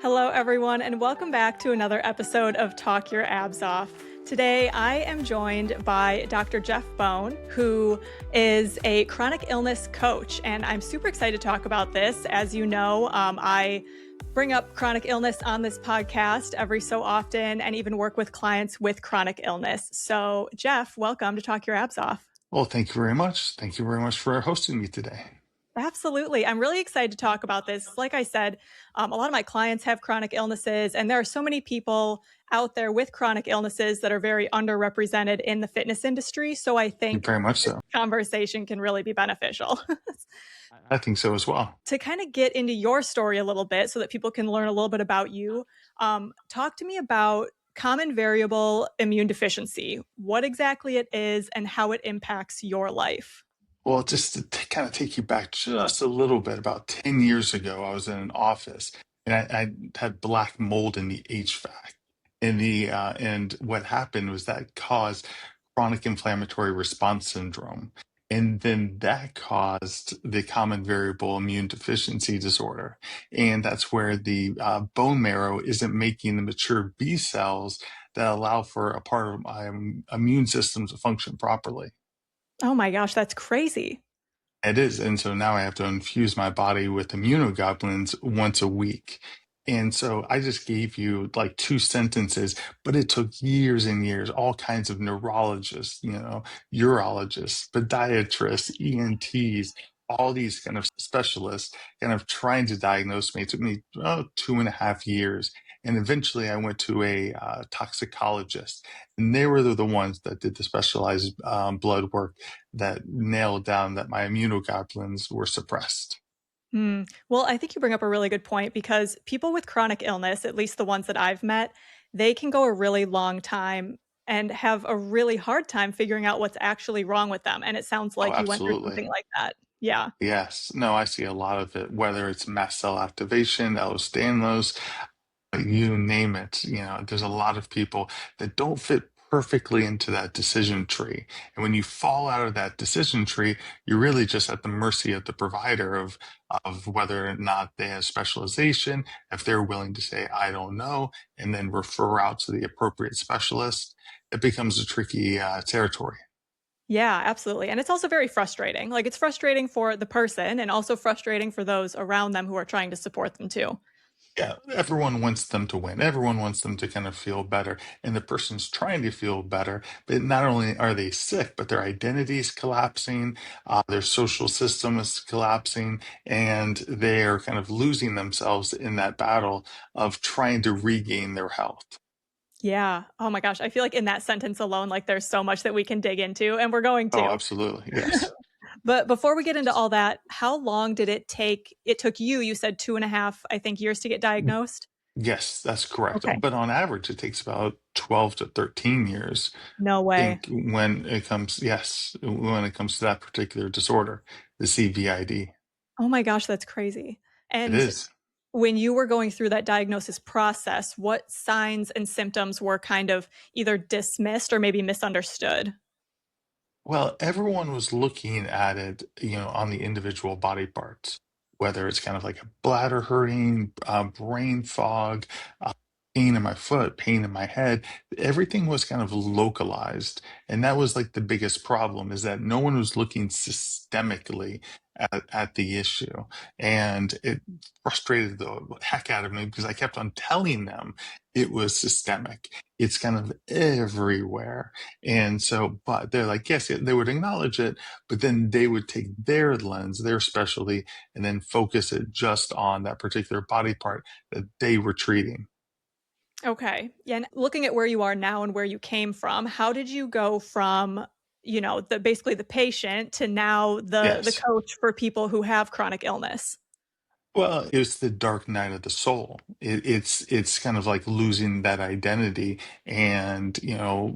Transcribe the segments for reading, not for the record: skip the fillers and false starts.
Hello, everyone, and welcome back to another episode of Talk Your Abs Off. Today, I am joined by Dr. Jeff Bone, who is a chronic illness coach, and I'm super excited to talk about this. As you know, I bring up chronic illness on this podcast every so often and even work with clients with chronic illness. So, Jeff, welcome to Talk Your Abs Off. Well, thank you very much. Thank you very much for hosting me today. Absolutely. I'm really excited to talk about this. Like I said, a lot of my clients have chronic illnesses, and there are so many people out there with chronic illnesses that are very underrepresented in the fitness industry. So I think Very much this so. conversation can really be beneficial. I think so as well. To kind of get into your story a little bit so that people can learn a little bit about you, talk to me about common variable immune deficiency, what exactly it is, and how it impacts your life. Well, just to kind of take you back just a little bit, about 10 years ago, I was in an office and I had black mold in the HVAC. And what happened was that caused chronic inflammatory response syndrome. And then that caused the common variable immune deficiency disorder. And that's where the bone marrow isn't making the mature B cells that allow for a part of my immune system to function properly. Oh my gosh, that's crazy. It is. And so now I have to infuse my body with immunoglobulins once a week. And so I just gave you like two sentences, but it took years and years, all kinds of neurologists, urologists, podiatrists, ENTs, all these kind of specialists kind of trying to diagnose me. It took me 2.5 years. And eventually I went to a toxicologist, and they were the ones that did the specialized blood work that nailed down that my immunoglobulins were suppressed. Well, I think you bring up a really good point because people with chronic illness, at least the ones that I've met, they can go a really long time and have a really hard time figuring out what's actually wrong with them. And it sounds Oh, like you went through absolutely. something like that. Yeah. Yes. No, I see a lot of it, whether it's mast cell activation, Ehlers-Danlos, you name it. There's a lot of people that don't fit perfectly into that decision tree. And when you fall out of that decision tree, you're really just at the mercy of the provider of whether or not they have specialization, if they're willing to say, I don't know, and then refer out to the appropriate specialist. It becomes a tricky territory. Yeah, absolutely. And it's also very frustrating. Like it's frustrating for the person and also frustrating for those around them who are trying to support them too. Yeah, everyone wants them to win. Everyone wants them to kind of feel better. And the person's trying to feel better, but not only are they sick, but their identity is collapsing, their social system is collapsing, and they're kind of losing themselves in that battle of trying to regain their health. Yeah. Oh my gosh. I feel like in that sentence alone, like there's so much that we can dig into, and we're going Oh, to. absolutely. Yes. But before we get into all that, how long did it take? It took you said 2.5, I think, years to get diagnosed. Yes, that's correct. Okay. But on average, it takes about 12 to 13 years, No I way. think, when it comes to that particular disorder, the CVID. Oh my gosh, that's crazy. It And is. when you were going through that diagnosis process, what signs and symptoms were kind of either dismissed or maybe misunderstood? Well, everyone was looking at it, on the individual body parts, whether it's kind of like a bladder hurting, brain fog, uh, pain in my foot, pain in my head. Everything was kind of localized. And that was like the biggest problem, is that no one was looking systemically at the issue. And it frustrated the heck out of me because I kept on telling them it was systemic. It's kind of everywhere. And so, but they're like, yes, they would acknowledge it, but then they would take their lens, their specialty, and then focus it just on that particular body part that they were treating. Okay. Yeah, and looking at where you are now and where you came from, how did you go from, the basically the patient to now the Yes. coach for people who have chronic illness? Well, it's the dark night of the soul. It's kind of like losing that identity and,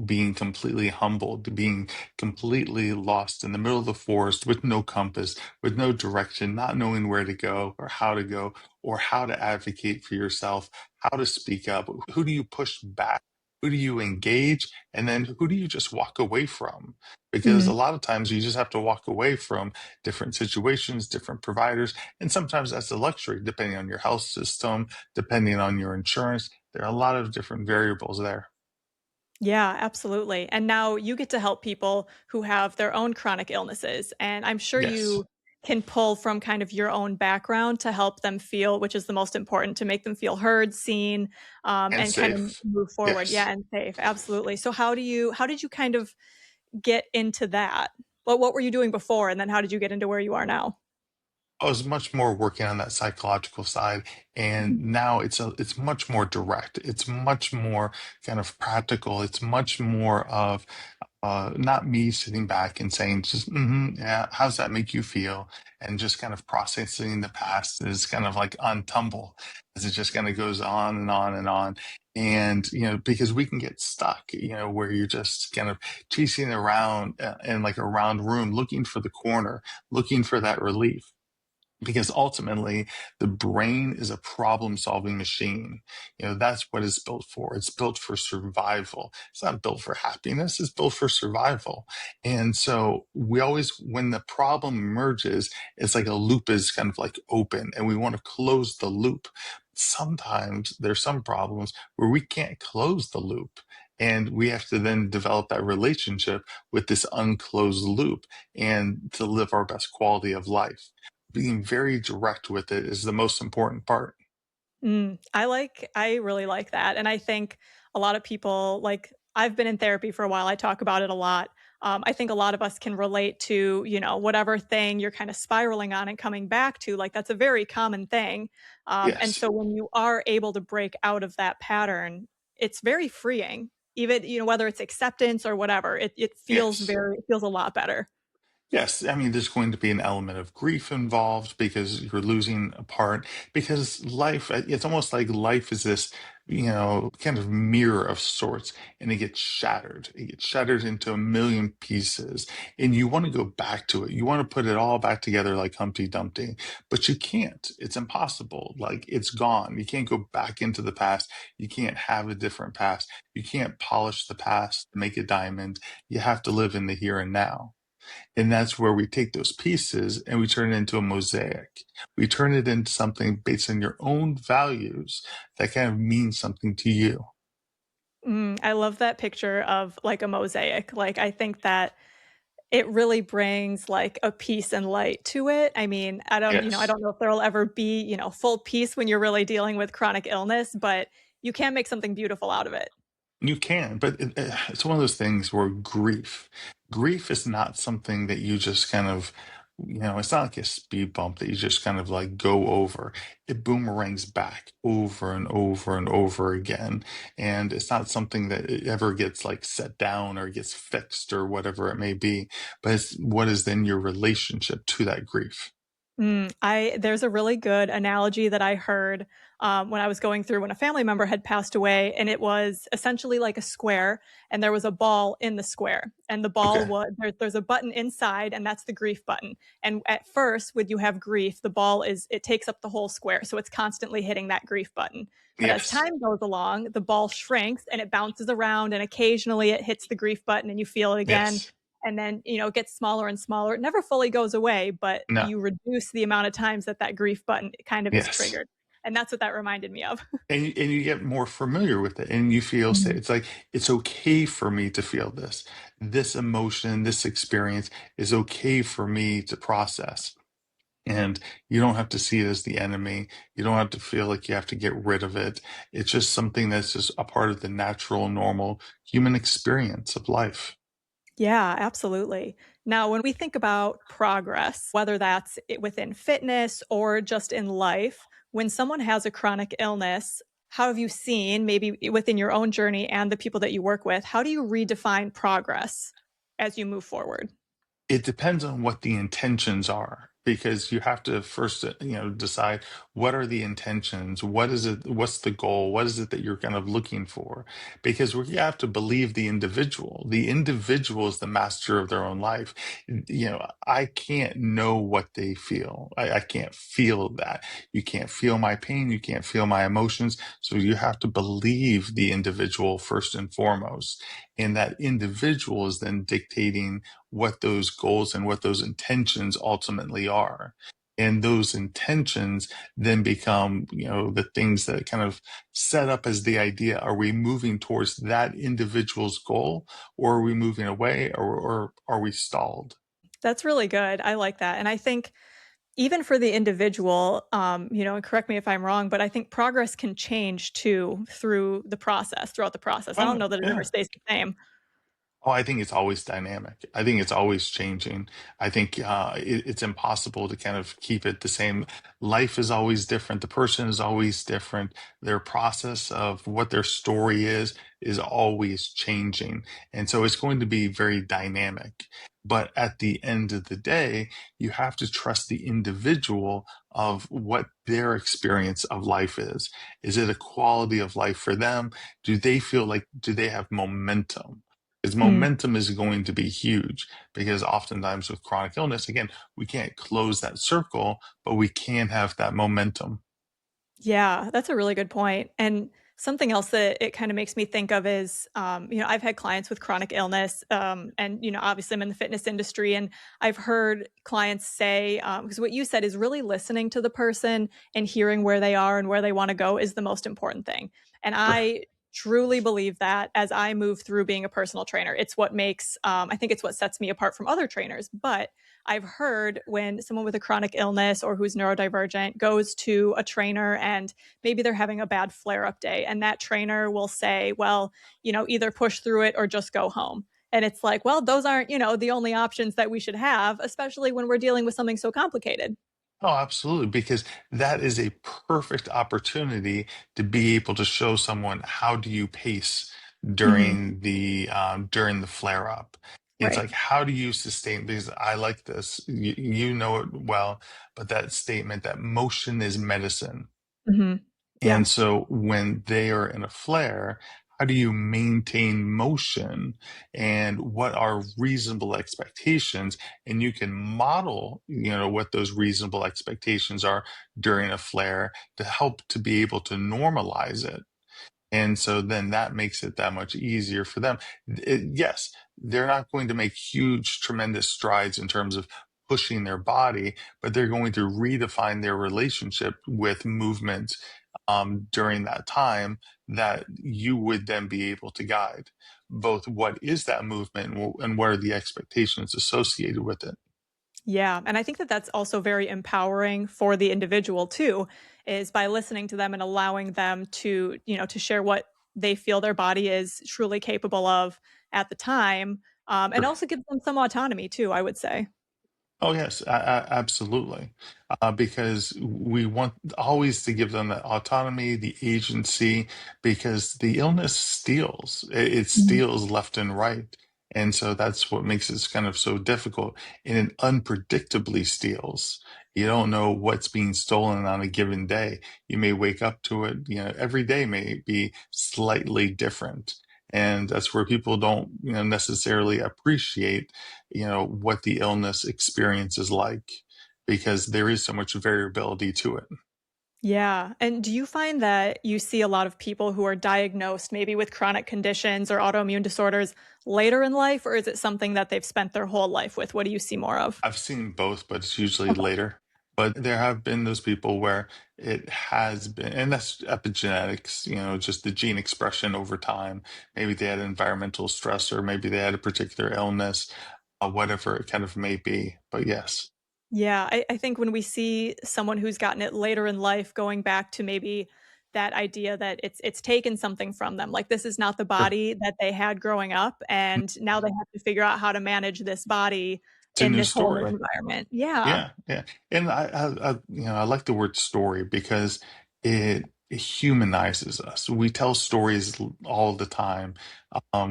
being completely humbled, being completely lost in the middle of the forest with no compass, with no direction, not knowing where to go, or how to advocate for yourself, how to speak up. Who do you push back Who do you engage? And then who do you just walk away from? Because a Mm. lot of times you just have to walk away from different situations, different providers. And sometimes that's a luxury, depending on your health system, depending on your insurance. There are a lot of different variables there. Yeah, absolutely. And now you get to help people who have their own chronic illnesses. And I'm sure Yes. you can pull from kind of your own background to help them feel, which is the most important, to make them feel heard, seen, And and kind of safe. move forward. Yeah, Yes. and safe. Absolutely. So how did you kind of get into that? Well, what were you doing before? And then how did you get into where you are now? I was much more working on that psychological side, and now it's much more direct. It's much more kind of practical. It's much more of not me sitting back and saying just yeah, how's that make you feel, and just kind of processing the past is kind of like on tumble as it just kind of goes on and on and on. And because we can get stuck, where you're just kind of chasing around in like a round room looking for the corner, looking for that relief, because ultimately the brain is a problem solving machine. That's what it's built for. It's built for survival. It's not built for happiness. It's built for survival. And so we always, when the problem emerges, it's like a loop is kind of like open and we want to close the loop. Sometimes there's some problems where we can't close the loop, and we have to then develop that relationship with this unclosed loop and to live our best quality of life. Being very direct with it is the most important part. I really like that, and I think a lot of people like, I've been in therapy for a while, I talk about it a lot. I think a lot of us can relate to, whatever thing you're kinda spiraling on and coming back to, like, that's a very common thing, and Yes. so when you are able to break out of that pattern, it's very freeing. Even, whether it's acceptance or whatever, it feels Yes. very it feels a lot better. Yes, I mean, there's going to be an element of grief involved because you're losing a part. Because life, it's almost like life is this, kind of mirror of sorts, and it gets shattered. It gets shattered into a million pieces, and you want to go back to it. You want to put it all back together like Humpty Dumpty, but you can't. It's impossible. Like it's gone. You can't go back into the past. You can't have a different past. You can't polish the past to make a diamond. You have to live in the here and now. And that's where we take those pieces and we turn it into a mosaic. We turn it into something based on your own values that kind of means something to you. I love that picture of, like, a mosaic. Like, I think that it really brings, like, a peace and light to it. I mean, I Yes. don't know if there'll ever be, full peace when you're really dealing with chronic illness, but you can make something beautiful out of it. You can, but it's one of those things where grief is not something that you just kind of, it's not like a speed bump that you just kind of like go over. It boomerangs back over and over and over again. And it's not something that it ever gets like set down or gets fixed or whatever it may be. But it's what is then your relationship to that grief? I There's a really good analogy that I heard, when I was going through when a family member had passed away, and it was essentially like a square, and there was a ball in the square, and the ball Okay. was there's a button inside, and that's the grief button. And at first, when you have grief, the ball it takes up the whole square, so it's constantly hitting that grief button. But as Yes. time goes along, the ball shrinks and it bounces around, and occasionally it hits the grief button, and you feel it again, Yes. and then, it gets smaller and smaller. It never fully goes away, but No. you reduce the amount of times that that grief button kind of is Yes. triggered, and that's what that reminded me of. And you get more familiar with it, and you feel safe. Mhm. It's like it's okay for me to feel this emotion, this experience is okay for me to process. And you don't have to see it as the enemy. You don't have to feel like you have to get rid of it. It's just something that's just a part of the natural, normal human experience of life. Yeah, absolutely. Now, when we think about progress, whether that's within fitness or just in life, when someone has a chronic illness, how have you seen, maybe within your own journey and the people that you work with, how do you redefine progress as you move forward? It depends on what the intentions are, because you have to first, decide What are the intentions? What is it? What's the goal? What is it that you're kind of looking for? Because we have to believe the individual. The individual is the master of their own life. I can't know what they feel. I can't feel that. You can't feel my pain. You can't feel my emotions. So you have to believe the individual first and foremost. And that individual is then dictating what those goals and what those intentions ultimately are. And those intentions then become, the things that kind of set up as the idea. Are we moving towards that individual's goal, or are we moving away, or are we stalled? That's really good. I like that. And I think even for the individual, and correct me if I'm wrong, but I think progress can change too throughout the process. I don't Oh, know that it ever yeah. stays the same. Oh, I think it's always dynamic. I think it's always changing. I think it's impossible to kind of keep it the same. Life is always different. The person is always different. Their process of what their story is always changing. And so it's going to be very dynamic. But at the end of the day, you have to trust the individual of what their experience of life is. Is it a quality of life for them? Do they have momentum? Because Mm. momentum is going to be huge, because oftentimes with chronic illness, again, we can't close that circle, but we can have that momentum. Yeah, that's a really good point. And something else that it kind of makes me think of is, I've had clients with chronic illness, and obviously I'm in the fitness industry, and I've heard clients say, because what you said is really listening to the person and hearing where they are and where they want to go is the most important thing. And Sure. I truly believe that as I move through being a personal trainer, it's what makes, I think it's what sets me apart from other trainers. But I've heard when someone with a chronic illness or who's neurodivergent goes to a trainer and maybe they're having a bad flare up day, and that trainer will say, well, either push through it or just go home. And it's like, well, those aren't, the only options that we should have, especially when we're dealing with something so complicated. Oh, absolutely, because that is a perfect opportunity to be able to show someone how do you pace Hmm. during the flare up. It's Right. like, how do you sustain? Because I like this, you know it well, but that statement that motion is medicine. Hmm. Yeah. And so when they are in a flare, how do you maintain motion, and what are reasonable expectations? And you can model, what those reasonable expectations are during a flare to help to be able to normalize it. And so then that makes it that much easier for them. Yes, they're not going to make huge, tremendous strides in terms of pushing their body, but they're going to redefine their relationship with movement during that time, that you would then be able to guide both what is that movement, and what are the expectations associated with it. Yeah, and I think that that's also very empowering for the individual too, is by listening to them and allowing them to, to share what they feel their body is truly capable of at the time, and also give them some autonomy too, I would say. Oh, yes, absolutely. Because we want always to give them that autonomy, the agency, because the illness steals. It Mhm. steals left and right. And so that's what makes it kind of so difficult. And it unpredictably steals. You don't know what's being stolen on a given day. You may wake up to it, every day may be slightly different. And that's where people don't, necessarily appreciate, what the illness experience is like, because there is so much variability to it. Yeah, and do you find that you see a lot of people who are diagnosed maybe with chronic conditions or autoimmune disorders later in life, or is it something that they've spent their whole life with? What do you see more of? I've seen both, but it's usually Okay. later. But there have been those people where it has been, and that's epigenetics, just the gene expression over time. Maybe they had environmental stress, or maybe they had a particular illness, whatever it kind of may be. But yes. Yeah, I think when we see someone who's gotten it later in life going back to maybe that idea that it's taken something from them, like this is not the Sure. body that they had growing up, and now they have to figure out how to manage this body It's a in new this whole new story. environment. Yeah. Yeah, yeah, and I like the word story, because it it humanizes us. We tell stories all the time.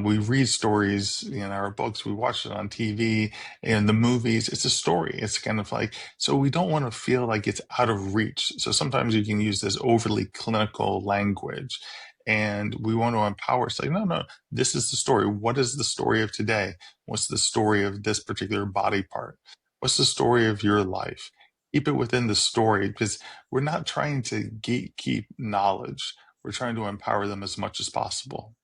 We read stories in our books. We watch it on TV and the movies. It's a story. It's kind of like, so we don't want to feel like it's out of reach. So sometimes you can use this overly clinical language and we want to empower. It's like, no, no, this is the story. What is the story of today? What's the story of this particular body part? What's the story of your life? Keep it within the story because we're not trying to gatekeep knowledge. We're trying to empower them as much as possible.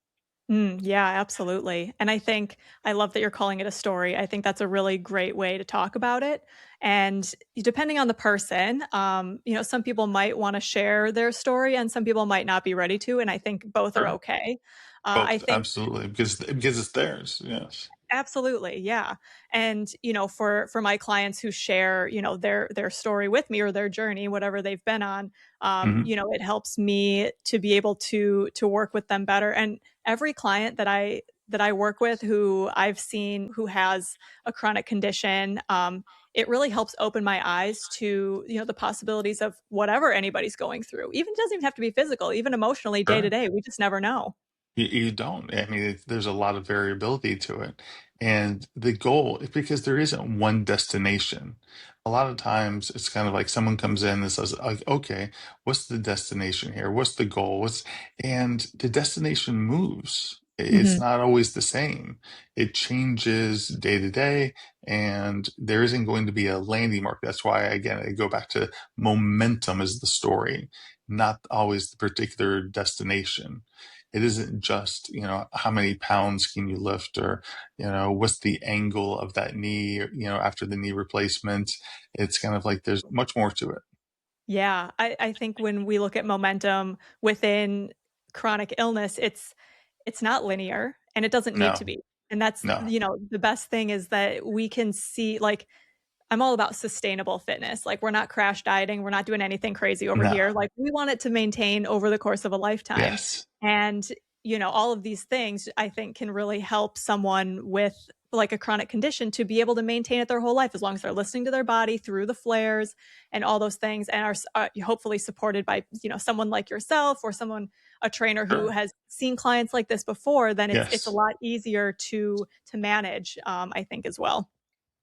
Yeah, absolutely. And I think I love that you're calling it a story. I think that's a really great way to talk about it. And depending on the person, some people might want to share their story and some people might not be ready to. And I think both are Sure. okay. I Both, think absolutely, because it's theirs. Yes. absolutely, yeah. And, for my clients who share, their story with me or their journey, whatever they've been on, Hmm. it helps me to be able to work with them better. And every client that I work with who I've seen who has a chronic condition, it really helps open my eyes to, the possibilities of whatever anybody's going through. Even doesn't even have to be physical, even emotionally day to Sure. day. We just never know. You don't. I mean, there's a lot of variability to it. And the goal, because there isn't one destination. A lot of times it's kind of like someone comes in and says, like, okay, what's the destination here? What's the goal? And the destination moves. It's Mhm. not always the same. It changes day to day, and there isn't going to be a landing mark. That's why, again, I go back to momentum is the story, not always the particular destination. It isn't just, how many pounds can you lift or, what's the angle of that knee, after the knee replacement. It's kind of like there's much more to it. Yeah, I think when we look at momentum within chronic illness, it's not linear and it doesn't need to No, be. And that's, no, the best thing is that we can see like I'm all about sustainable fitness. Like we're not crash dieting, we're not doing anything crazy over no. here. Like we want it to maintain over the course of a lifetime. Yes, And, all of these things I think can really help someone with like a chronic condition to be able to maintain it their whole life as long as they're listening to their body through the flares and all those things and are hopefully supported by, someone like yourself or someone a trainer who sure. has seen clients like this before, then it's a Yes. lot easier to manage, I think as well.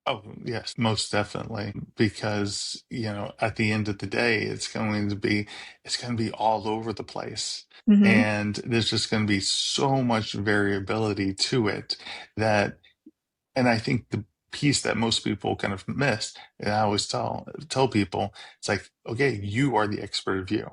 Oh, yes, most definitely. Because, at the end of the day, it's going to be all over the place. Mhm. And there's just going to be so much variability to it that, and I think the piece that most people kind of miss, and I always tell people, it's like, okay, you are the expert of you.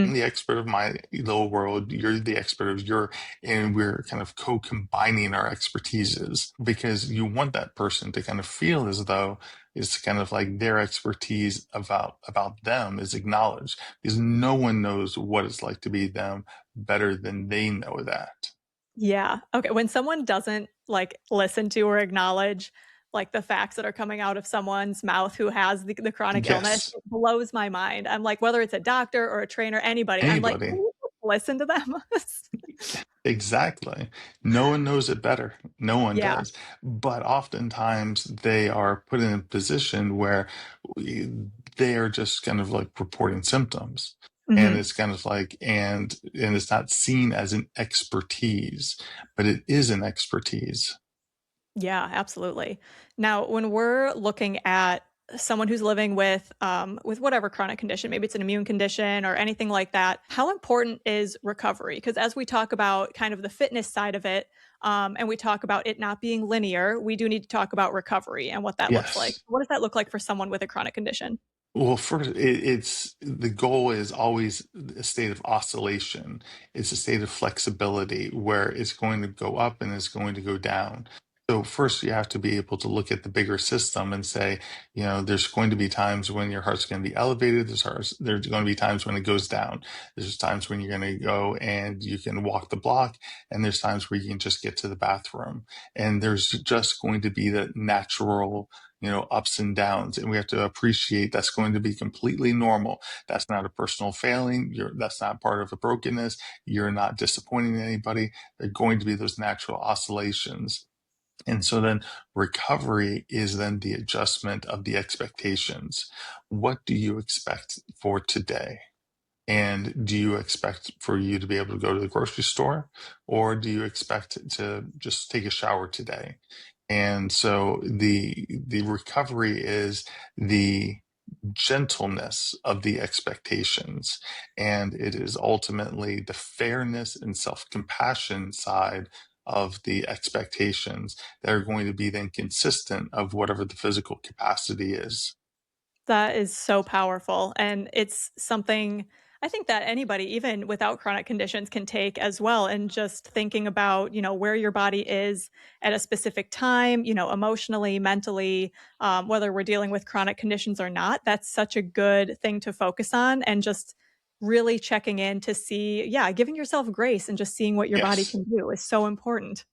I'm Mhm. the expert of my little world. You're the expert of your, and we're kind of co-combining our expertises because you want that person to kind of feel as though it's kind of like their expertise about them is acknowledged because no one knows what it's like to be them better than they know that. Yeah. Okay, when someone doesn't, like, listen to or acknowledge, like, the facts that are coming out of someone's mouth who has the chronic illness, Yes, it blows my mind. I'm like, whether it's a doctor or a trainer, anybody, I'm like, "Can anybody. you just listen to them?" Exactly. No one knows it better. No one Yeah. does. But oftentimes they are put in a position where we, they are just kind of like reporting symptoms. And Mhm. it's kind of like, and it's not seen as an expertise, but it is an expertise. Yeah, absolutely. Now, when we're looking at someone who's living with whatever chronic condition, maybe it's an immune condition or anything like that, how important is recovery? Because as we talk about kind of the fitness side of it, and we talk about it not being linear, we do need to talk about recovery and what that looks like. Yes. What does that look like for someone with a chronic condition? Well, first, it's the goal is always a state of oscillation. It's a state of flexibility where it's going to go up and it's going to go down. So first, you have to be able to look at the bigger system and say, there's going to be times when your heart's going to be elevated. There's going to be times when it goes down. There's times when you're going to go and you can walk the block, and there's times where you can just get to the bathroom. And there's just going to be that natural ups and downs. And we have to appreciate that's going to be completely normal. That's not a personal failing. That's not part of a brokenness. You're not disappointing anybody. They're going to be those natural oscillations. And so then recovery is then the adjustment of the expectations. What do you expect for today? And do you expect for you to be able to go to the grocery store, or do you expect to just take a shower today? And so the recovery is the gentleness of the expectations, and it is ultimately the fairness and self-compassion side of the expectations that are going to be then consistent of whatever the physical capacity is. That is so powerful, and it's something I think that anybody, even without chronic conditions, can take as well, and just thinking about, where your body is at a specific time, emotionally, mentally, whether we're dealing with chronic conditions or not, that's such a good thing to focus on, and just really checking in to see yeah, giving yourself grace and just seeing what your body Yes. can do is so important.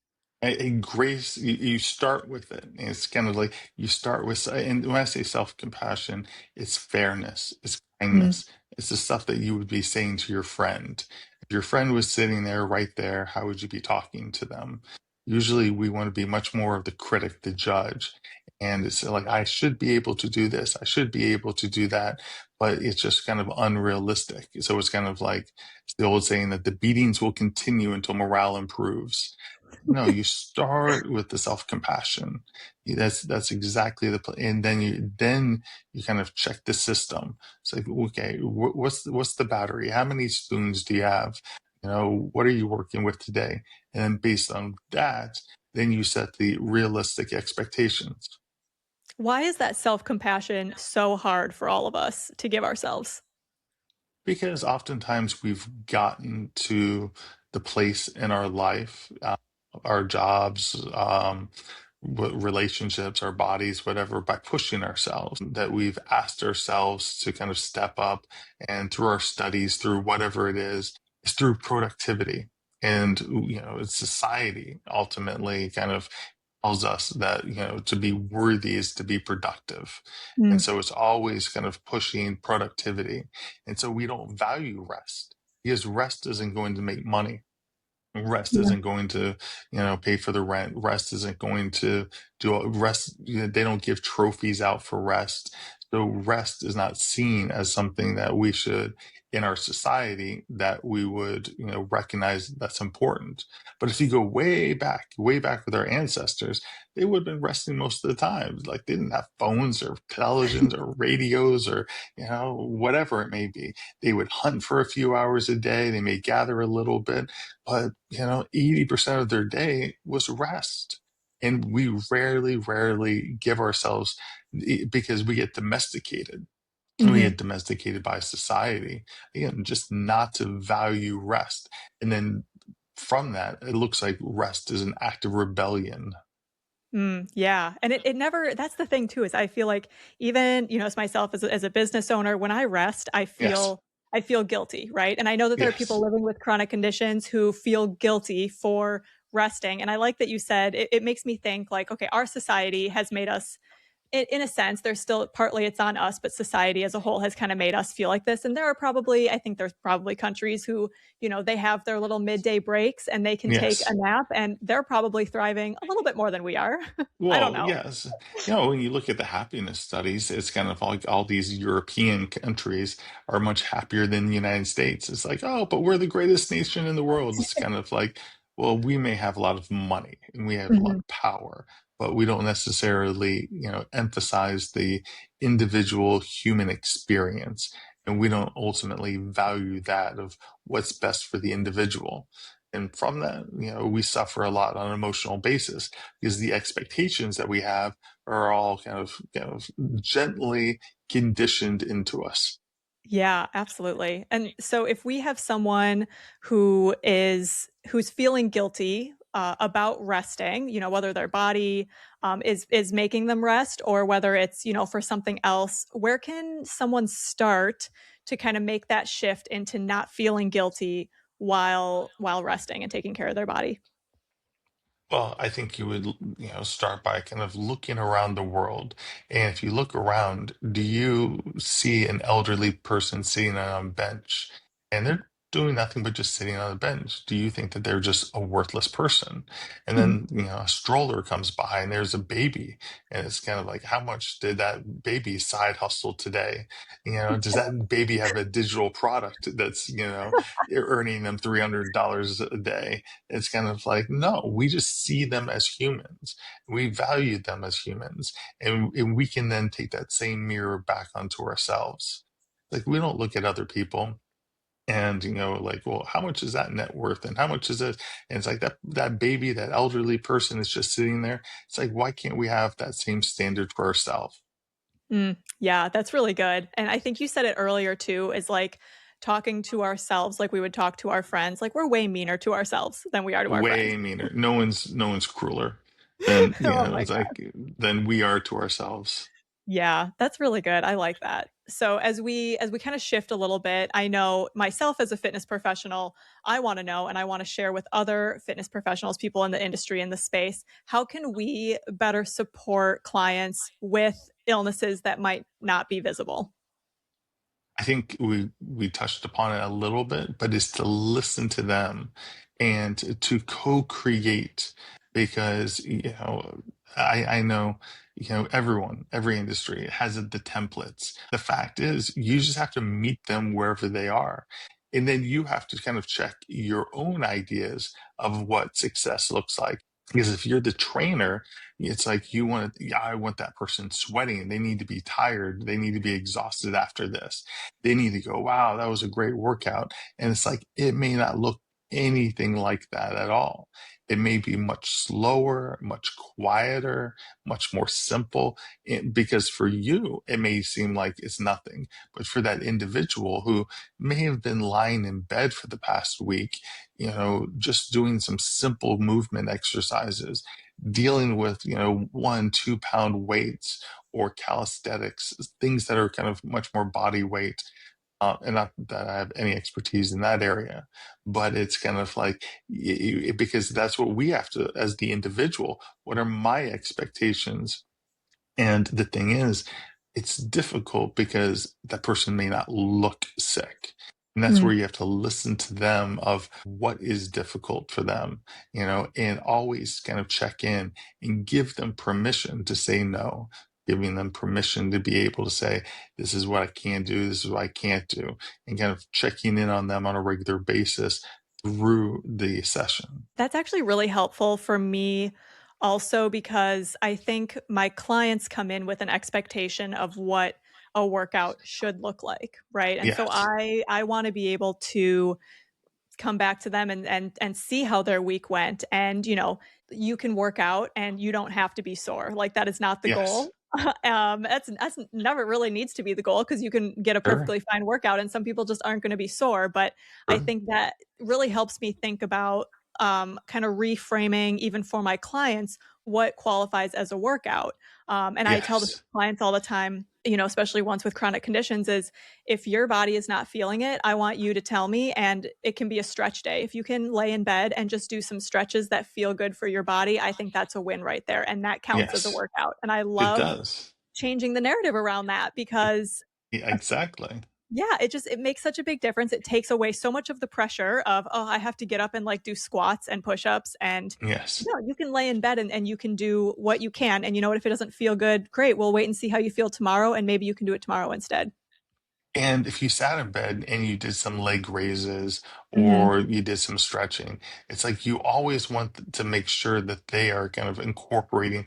A grace, you start with it. And it's kind of like you start with, and when I say self-compassion, it's fairness, it's Mm, kindness, it's the stuff that you would be saying to your friend. If your friend was sitting there right there, how would you be talking to them? Usually we want to be much more of the critic, the judge. And it's like, I should be able to do this, I should be able to do that, but it's just kind of unrealistic. So it's kind of like it's the old saying that the beatings will continue until morale improves. No, you start with the self-compassion. That's exactly and then you kind of check the system. It's like, okay, what's the battery? How many spoons do you have? What are you working with today? And then based on that, then you set the realistic expectations. why is that self-compassion so hard for all of us to give ourselves? Because oftentimes we've gotten to the place in our life, our jobs, relationships, our bodies, whatever, by pushing ourselves, that we've asked ourselves to kind of step up. And through our studies, through whatever it is, it's through productivity. And, it's society ultimately kind of tells us that, to be worthy is to be productive. And Mm, so it's always kind of pushing productivity. And so we don't value rest because rest isn't going to make money. Rest yeah. isn't going to, pay for the rent. Rest isn't going to rest. They don't give trophies out for rest. So rest is not seen as something that we should in our society that we would, recognize that's important. But if you go way back with our ancestors, they would have been resting most of the time. Like they didn't have phones or televisions or radios or, whatever it may be. They would hunt for a few hours a day. They may gather a little bit, but 80% of their day was rest. And we rarely give ourselves because we get domesticated. We Mhm. get domesticated by society, again, just not to value rest. And then from that, it looks like rest is an act of rebellion. Mm, yeah, and it never that's the thing too is I feel like even, as myself as a business owner, when I rest, Yes, I feel guilty, right? And I know that there are people yes, living with chronic conditions who feel guilty for resting, and I like that you said it makes me think like, okay, our society has made us in a sense, there's still partly it's on us, but society as a whole has kind of made us feel like this. And there are probably, I think there's probably countries who, they have their little midday breaks and they can take a yes. nap and they're probably thriving a little bit more than we are. I don't Well, know. yes. When you look at the happiness studies, it's kind of like all these European countries are much happier than the United States. It's like, oh, but we're the greatest nation in the world. It's kind of like, well, we may have a lot of money and we have a lot Mhm. of power, but we don't necessarily, emphasize the individual human experience. And we don't ultimately value that of what's best for the individual. And from that, we suffer a lot on an emotional basis because the expectations that we have are all kind of gently conditioned into us. Yeah, absolutely. And so if we have someone who's feeling guilty about resting, whether their body is making them rest or whether it's for something else, where can someone start to kind of make that shift into not feeling guilty while resting and taking care of their body? Well, I think you would, start by kind of looking around the world. And if you look around, do you see an elderly person sitting on a bench? And they're doing nothing but just sitting on the bench. Do you think that they're just a worthless person? And Mhm. then, a stroller comes by and there's a baby, and it's kind of like, how much did that baby side hustle today? Does that baby have a digital product that's, earning them $300 a day? It's kind of like, no, we just see them as humans. We value them as humans. And we can then take that same mirror back onto ourselves. Like, we don't look at other people and, like, well, how much is that net worth? And how much is it? And it's like that baby, that elderly person is just sitting there. It's like, why can't we have that same standard for ourselves? Yeah, that's really good. And I think you said it earlier too, is like talking to ourselves like we would talk to our friends. Like we're way meaner to ourselves than we are to our friends. Way meaner. No one's crueler than, Oh my it's like, than we are to ourselves. Yeah, that's really good. I like that. So as we kind of shift a little bit, I know myself as a fitness professional, I want to know and I want to share with other fitness professionals, people in the industry in the space, how can we better support clients with illnesses that might not be visible? I think we touched upon it a little bit, but it's to listen to them and to co-create, because I know, every industry has the templates. The fact is, you just have to meet them wherever they are. And then you have to kind of check your own ideas of what success looks like. Because if you're the trainer, it's like, yeah, I want that person sweating. They need to be tired. They need to be exhausted after this. They need to go, wow, that was a great workout. And it's like, it may not look anything like that at all. It may be much slower, much quieter, much more simple. Because for you, it may seem like it's nothing. But for that individual who may have been lying in bed for the past week, just doing some simple movement exercises, dealing with, 1, 2 pound weights or calisthenics, things that are kind of much more body weight. And not that I have any expertise in that area, but it's kind of like, because that's what we have to, as the individual, what are my expectations? And the thing is, it's difficult because that person may not look sick. And that's where Mm. you have to listen to them of what is difficult for them, and always kind of check in and give them permission to say no, giving them permission to be able to say, this is what I can do, this is what I can't do, and kind of checking in on them on a regular basis through the session. That's actually really helpful for me also because I think my clients come in with an expectation of what a workout should look like, right? And so Yes. I want to be able to come back to them and see how their week went. And you can work out and you don't have to be sore. Like that is not the Yes. goal. That's never really needs to be the goal because you can get a Sure. perfectly fine workout and some people just aren't going to be sore. But I Sure. think that really helps me think about kind of reframing even for my clients what qualifies as a workout. And I tell the Yes. clients all the time, especially ones with chronic conditions, is if your body is not feeling it, I want you to tell me. And it can be a stretch day. If you can lay in bed and just do some stretches that feel good for your body, I think that's a win right there. And that counts as a Yes. workout. And I It love does. changing the narrative around that because Yeah, exactly. yeah, it makes such a big difference. It takes away so much of the pressure of, oh, I have to get up and like do squats and push-ups. And Yes. no, you can lay in bed and you can do what you can. And you know what? If it doesn't feel good, great. We'll wait and see how you feel tomorrow. And maybe you can do it tomorrow instead. And if you sat in bed and you did some leg raises Hmm. or you did some stretching, it's like you always want to make sure that they are kind of incorporating,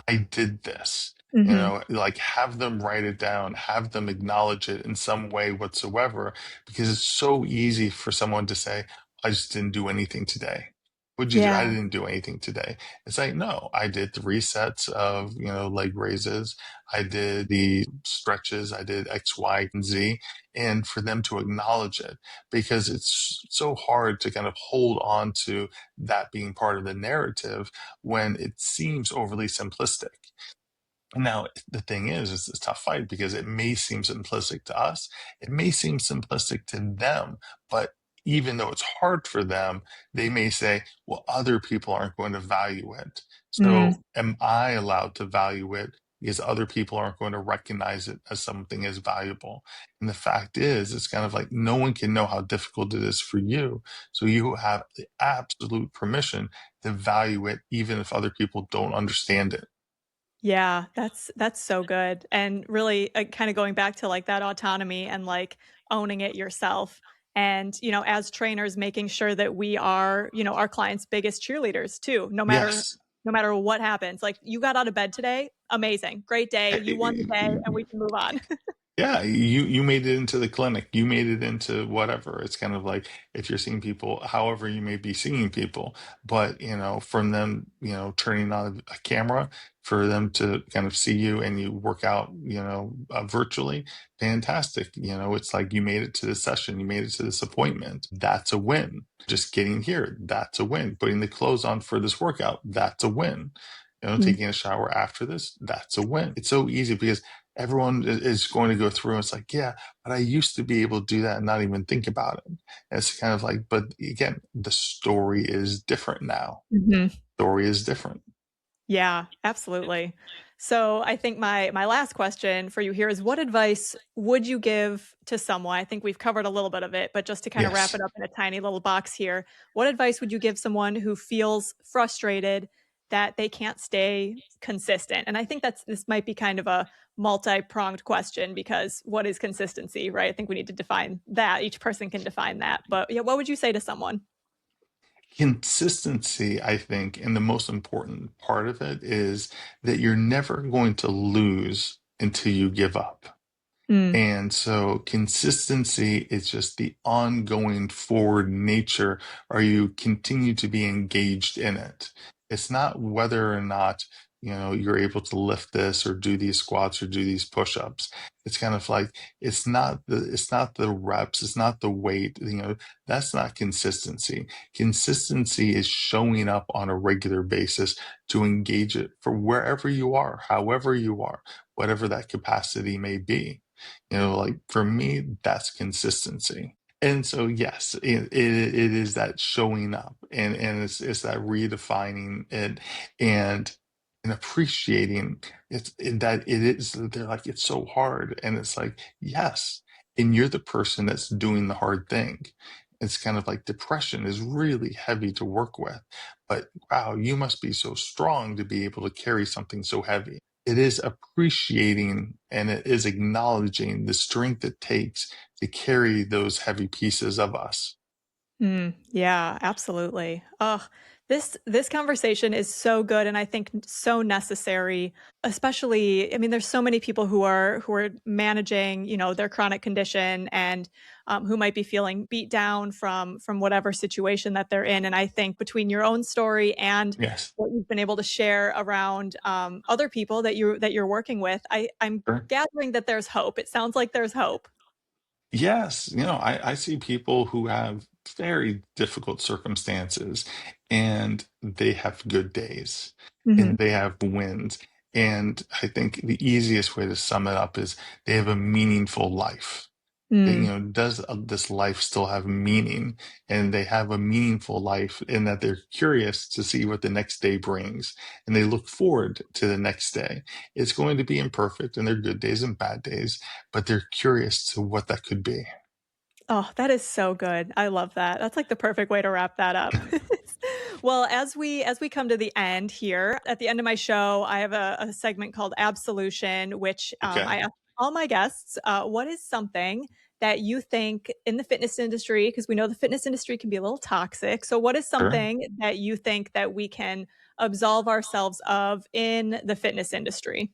I did this. Hmm. Like, have them write it down, have them acknowledge it in some way whatsoever, because it's so easy for someone to say, I just didn't do anything today. What'd you do? I Yeah. didn't do anything today. It's like, no, I did 3 sets of, leg raises. I did the stretches. I did X, Y, and Z. And for them to acknowledge it, because it's so hard to kind of hold on to that being part of the narrative when it seems overly simplistic. Now, the thing is, it's a tough fight because it may seem simplistic to us, it may seem simplistic to them, but even though it's hard for them, they may say, well, other people aren't going to value it. Mm. So, am I allowed to value it because other people aren't going to recognize it as something as valuable. And the fact is, it's kind of like no one can know how difficult it is for you. So you have the absolute permission to value it, even if other people don't understand it. Yeah, that's so good. And really kind of going back to like that autonomy and like owning it yourself. And, as trainers, making sure that we are, our clients' biggest cheerleaders too, Yes. no matter what happens. Like you got out of bed today, amazing, great day. You won the day and we can move on. Yeah, you made it into the clinic. You made it into whatever. It's kind of like if you're seeing people, however you may be seeing people, but from them, turning on a camera for them to kind of see you and you work out, virtually, fantastic. It's like you made it to this session, you made it to this appointment. That's a win. Just getting here, that's a win. Putting the clothes on for this workout, that's a win. Mm. Taking a shower after this, that's a win. It's so easy because everyone is going to go through and it's like, yeah, but I used to be able to do that and not even think about it. And it's kind of like, but again, the story is different now. Mhm. Story is different. Yeah, absolutely. So I think my last question for you here is what advice would you give to someone? I think we've covered a little bit of it, but just to kind of wrap Yes. it up in a tiny little box here, what advice would you give someone who feels frustrated that they can't stay consistent? And I think this might be kind of a multi-pronged question because what is consistency, right? I think we need to define that. Each person can define that. But yeah, what would you say to someone? Consistency, I think, and the most important part of it is that you're never going to lose until you give up. Mm, And so consistency is just the ongoing forward nature, or you continue to be engaged in it. It's not whether or not, you're able to lift this or do these squats or do these push-ups. It's kind of like it's not the reps, it's not the weight, that's not consistency. Consistency is showing up on a regular basis to engage it for wherever you are, however you are, whatever that capacity may be. Like for me, that's consistency. And so, yes, it is that showing up and it's that redefining it and and appreciating that it is, they're like, it's so hard. And it's like, yes, and you're the person that's doing the hard thing. It's kind of like depression is really heavy to work with, but wow, you must be so strong to be able to carry something so heavy. It is appreciating and it is acknowledging the strength it takes to carry those heavy pieces of us. yeah, absolutely. Oh, this conversation is so good and I think so necessary, especially I mean there's so many people who are managing, their chronic condition and who might be feeling beat down from whatever situation that they're in and I think between your own story and Yes. what you've been able to share around other people that you're working with, I'm Sure. gathering that there's hope. It sounds like there's hope. Yes, I see people who have very difficult circumstances and they have good days Mhm. and they have wins. And I think the easiest way to sum it up is they have a meaningful life. Mm. Does this life still have meaning? And they have a meaningful life in that they're curious to see what the next day brings. And they look forward to the next day. It's going to be imperfect and there are good days and bad days, but they're curious to what that could be. Oh, that is so good. I love that. That's like the perfect way to wrap that up. Well, as we come to the end here, at the end of my show, I have a segment called Absolution, which Okay, I ask all my guests, what is something that you think in the fitness industry, because we know the fitness industry can be a little toxic. So what is sure. something that you think that we can absolve ourselves of in the fitness industry?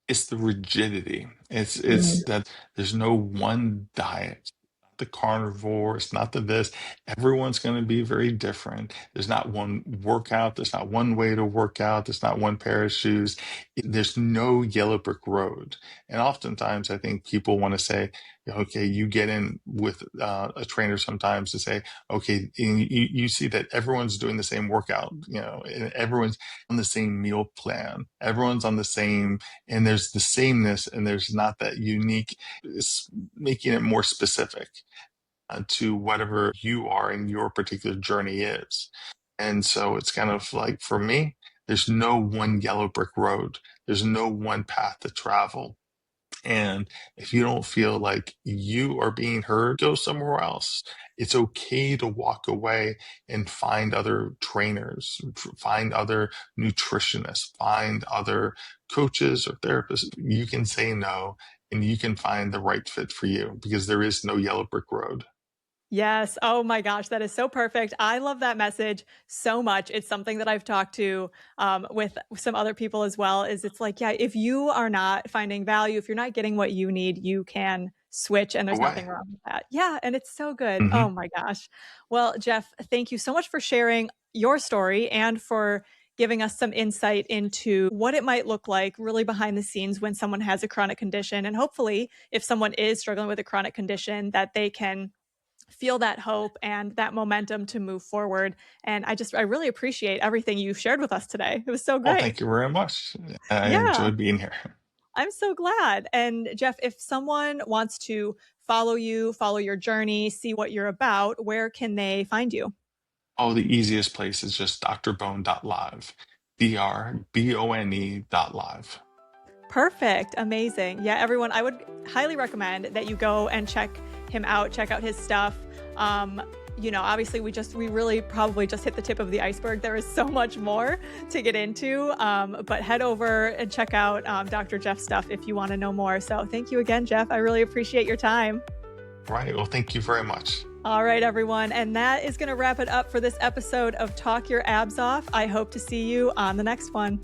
It's the rigidity. It's Mm, that there's no one diet. Not the carnivore, it's not the this. Everyone's going to be very different. There's not one workout. There's not one way to work out. There's not one pair of shoes. There's no yellow brick road. And oftentimes, I think people want to say, okay, you get in with a trainer sometimes to say, okay, and you see that everyone's doing the same workout, and everyone's on the same meal plan. Everyone's on the same and there's the sameness and there's not that unique, it's making it more specific to whatever you are and your particular journey is. And so it's kind of like for me, There's no one yellow brick road. There's no one path to travel. And if you don't feel like you are being heard, go somewhere else. It's okay to walk away and find other trainers, find other nutritionists, find other coaches or therapists. You can say no and you can find the right fit for you because there is no yellow brick road. Yes. Oh my gosh, that is so perfect. I love that message so much. It's something that I've talked to with some other people as well. Is it's like, yeah, if you are not finding value, if you're not getting what you need, you can switch, and there's Away. nothing wrong with that. Yeah, and it's so good. Hmm. Oh my gosh. Well, Jeff, thank you so much for sharing your story and for giving us some insight into what it might look like really behind the scenes when someone has a chronic condition. And hopefully, if someone is struggling with a chronic condition, that they can feel that hope and that momentum to move forward. And I really appreciate everything you shared with us today. It was so Well, great. thank you very much. I Yeah, enjoyed being here. I'm so glad. And Jeff, if someone wants to follow you, follow your journey, see what you're about, where can they find you? Oh, the easiest place is just drbone.live, DRBONE.live. Perfect. Amazing. Yeah, everyone, I would highly recommend that you go and check him out, check out his stuff. Um, Obviously we really probably just hit the tip of the iceberg. There is so much more to get into. But head over and check out Dr. Jeff's stuff if you want to know more. So thank you again, Jeff. I really appreciate your time. Right. Well, thank you very much. All right, everyone. And that is going to wrap it up for this episode of Talk Your Abs Off. I hope to see you on the next one.